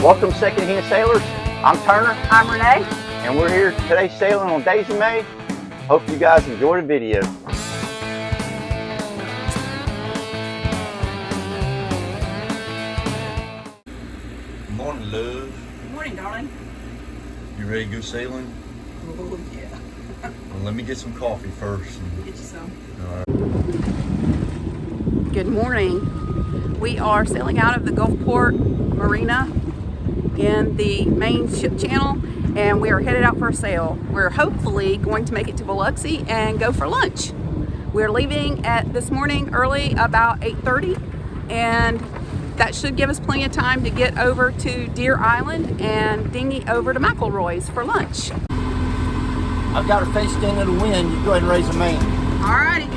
Welcome, Secondhand Sailors. I'm Turner. I'm Renee. And we're here today sailing on Daisy May. Hope you guys enjoy the video. Good morning, love. Good morning, darling. You ready to go sailing? Oh, yeah. Well, let me get some coffee first. Get you some. All right. Good morning. We are sailing out of the Gulfport Marina in the main ship channel, and we are headed out for a sail. We're hopefully going to make it to Biloxi and go for lunch. We're leaving this morning early, about 8:30, and that should give us plenty of time to get over to Deer Island and dinghy over to McElroy's for lunch. I've got her faced into the wind. You go ahead and raise the main. Alrighty.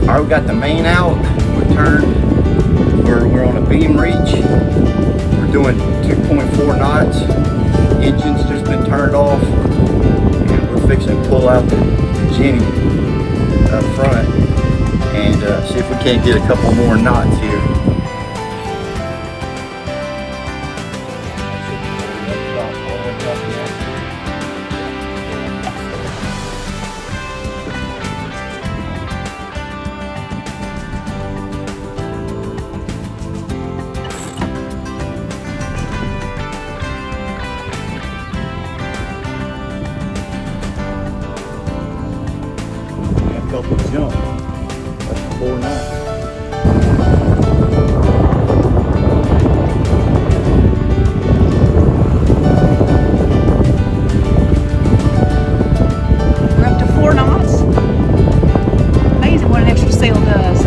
Alright, we got the main out. We're turned. We're on a beam reach. We're doing 2.4 knots. Engine's just been turned off. And we're fixing to pull out the Jenny up front and see if we can't get a couple more knots here. Couple jump. That's 4 knots. We're up to 4 knots. Amazing what an extra sail does.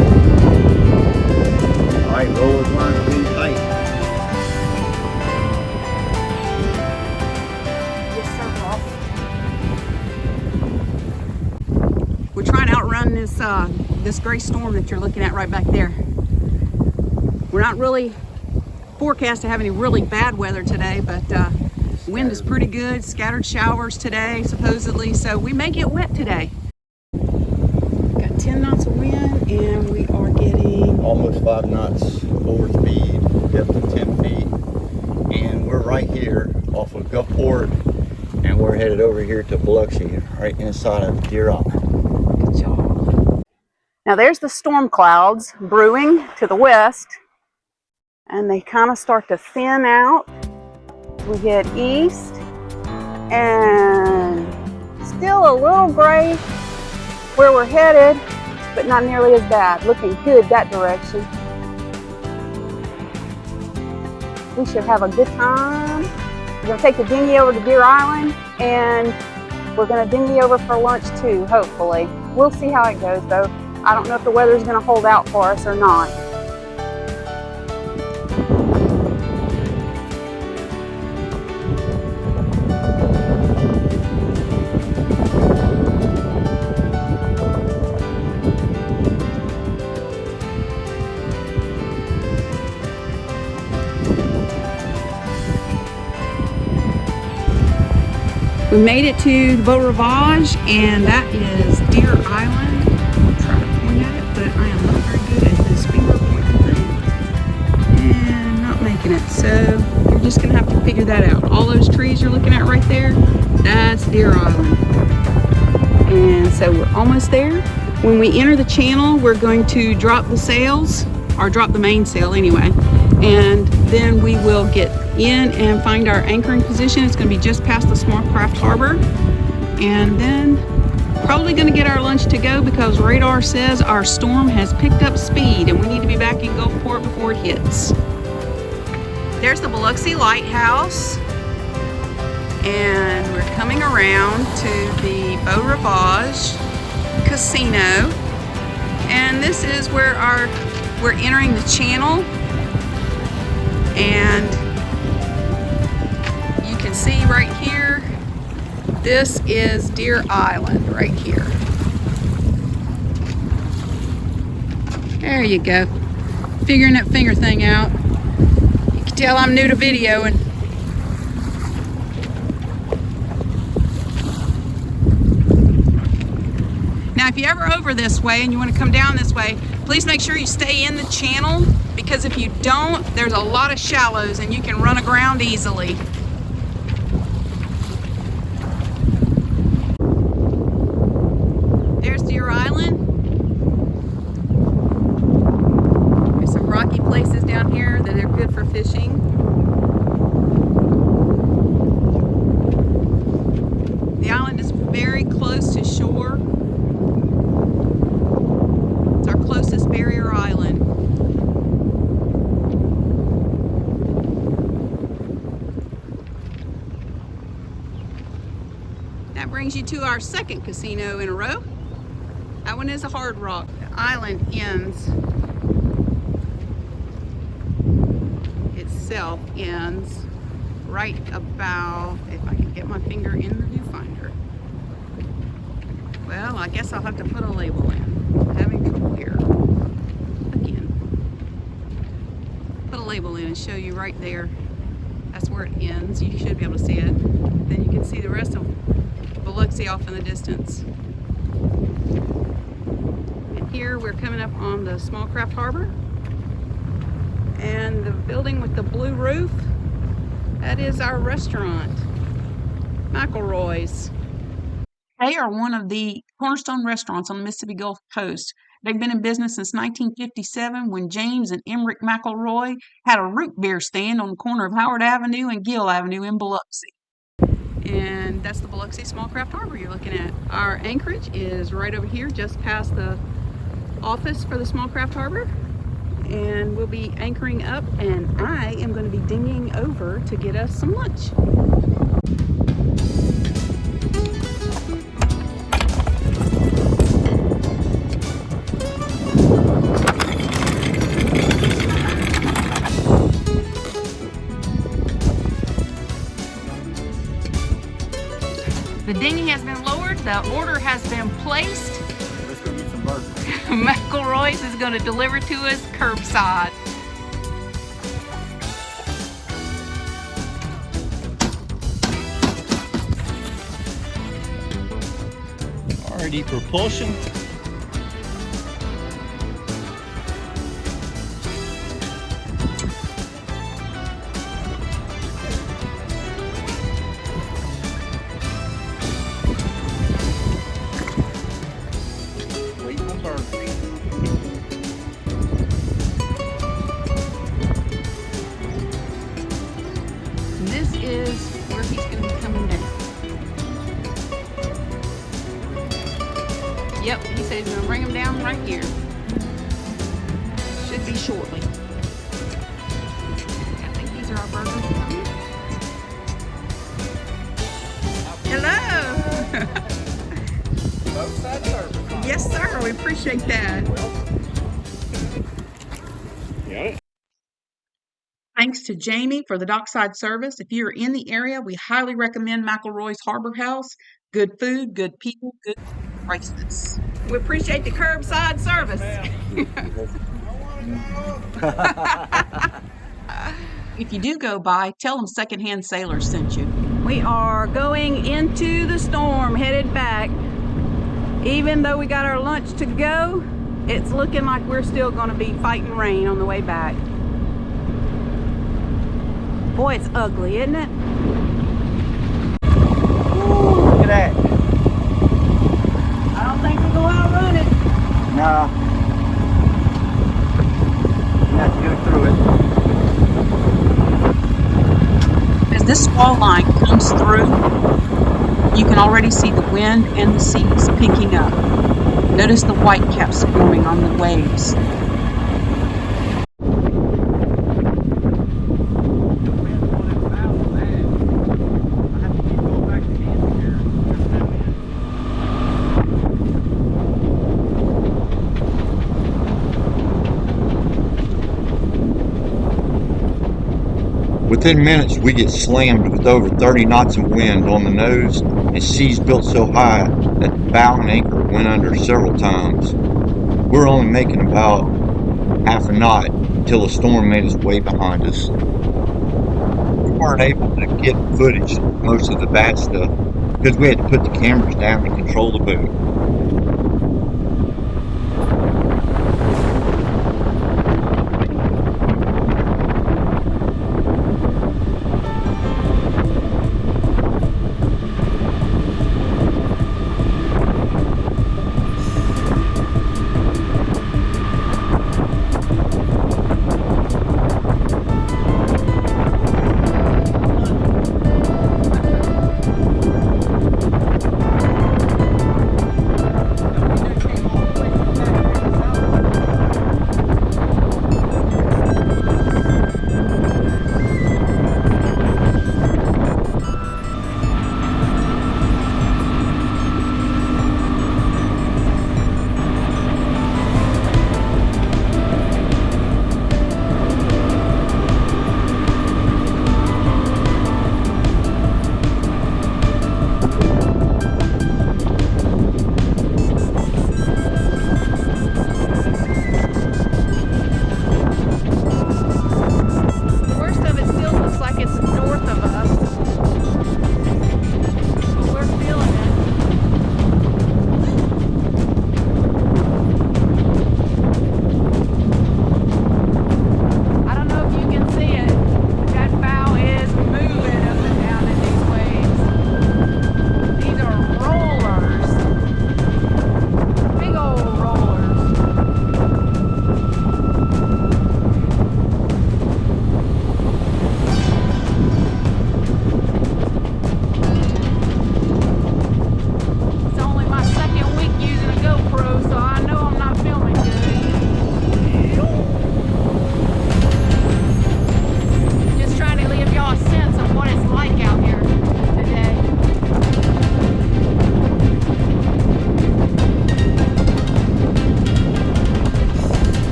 Alright, rollers line pretty tight. We're trying to outrun this gray storm that you're looking at right back there. We're not really forecast to have any really bad weather today, but wind is pretty good. Scattered showers today, supposedly, so we may get wet today. Got 10 knots of wind, and we are getting Almost 5 knots forward speed, depth of 10 feet. And we're right here off of Gulfport, and we're headed over here to Biloxi, right inside of Deer Island. Good job. Now there's the storm clouds brewing to the west, and they kind of start to thin out. We head east, and still a little gray where we're headed, but not nearly as bad. Looking good that direction. We should have a good time. We're going to take the dinghy over to Deer Island, and we're going to dinghy over for lunch too, hopefully. We'll see how it goes though. I don't know if the weather's going to hold out for us or not. We made it to the Beau Rivage, and that is Deer Island. I'm trying to point at it, but I am not very good at this finger pointing thing. And not making it, so you're just gonna have to figure that out. All those trees you're looking at right there, that's Deer Island. And so we're almost there. When we enter the channel, we're going to drop the sails, or drop the mainsail anyway, and then we will get in and find our anchoring position. It's going to be just past the Small Craft Harbor, and then probably going to get our lunch to go because radar says our storm has picked up speed and we need to be back in Gulfport before it hits. There's the Biloxi Lighthouse, and we're coming around to the Beau Rivage Casino, and this is where we're entering the channel, and you can can see right here, this is Deer Island right here. There you go. Figuring that finger thing out. You can tell I'm new to videoing. Now, if you're ever over this way and you want to come down this way, please make sure you stay in the channel, because if you don't, there's a lot of shallows and you can run aground easily. There's Deer Island. There's some rocky places down here that are good for fishing. The island is very close to shore. It's our closest barrier island. That brings you to our second casino in a row. That one is a Hard Rock. The island ends right about, if I can get my finger in the viewfinder. Well, I guess I'll have to put a label in. I'm having trouble here. Again. Put a label in and show you right there. That's where it ends. You should be able to see it. Then you can see the rest of Biloxi off in the distance. And here we're coming up on the Small Craft Harbor. And the building with the blue roof, that is our restaurant, McElroy's. They are one of the cornerstone restaurants on the Mississippi Gulf Coast. They've been in business since 1957, when James and Emmerich McElroy had a root beer stand on the corner of Howard Avenue and Gill Avenue in Biloxi. And that's the Biloxi Small Craft Harbor you're looking at. Our anchorage is right over here, just past the office for the Small Craft Harbor. And we'll be anchoring up, and I am going to be dinging over to get us some lunch. The dinghy has been lowered, the order has been placed. Let's go get some burgers. McElroy's is going to deliver to us curbside. RD propulsion. Waiting on burgers. This is where he's going to be coming down. Yep, he said he's going to bring him down right here. Should be shortly. I think these are our burgers. Hello! Both sides service. Yes, sir. We appreciate that. Got it. Thanks to Jamie for the dockside service. If you're in the area, we highly recommend McElroy's Harbor House. Good food, good people, good prices. We appreciate the curbside service. If you do go by, tell them Secondhand Sailors sent you. We are going into the storm, headed back. Even though we got our lunch to go, it's looking like we're still going to be fighting rain on the way back. Boy, it's ugly, isn't it? Ooh, look at that. I don't think we'll go outrun it. No. You have to go through it. As this squall line comes through, you can already see the wind and the seas picking up. Notice the whitecaps forming on the waves. Within minutes, we get slammed with over 30 knots of wind on the nose and seas built so high that the bow and anchor went under several times. We're only making about half a knot until a storm made its way behind us. We weren't able to get footage of most of the bad stuff because we had to put the cameras down and control the boat.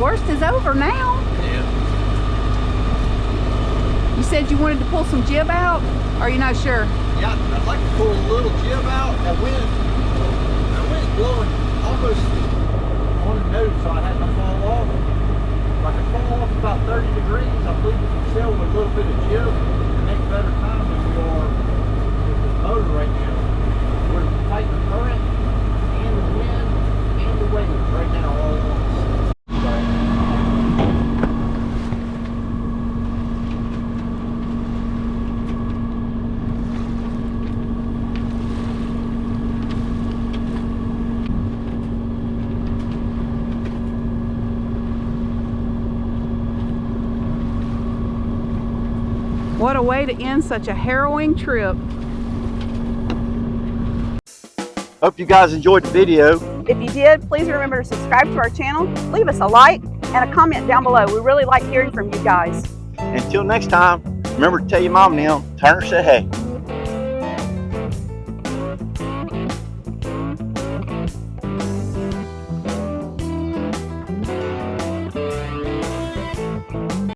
worst is over now. Yeah. You said you wanted to pull some jib out? Or are you not sure? Yeah, I'd like to pull a little jib out. That wind blowing almost on the nose, so I had to fall off. If I can fall off about 30 degrees, I believe we can sail with a little bit of jib and make better time than we are with the motor right now. We're fighting the current and the wind and the waves right now all at once. What a way to end such a harrowing trip. Hope you guys enjoyed the video. If you did, please remember to subscribe to our channel, leave us a like, and a comment down below. We really like hearing from you guys. Until next time, remember to tell your mom and them, turn her say hey.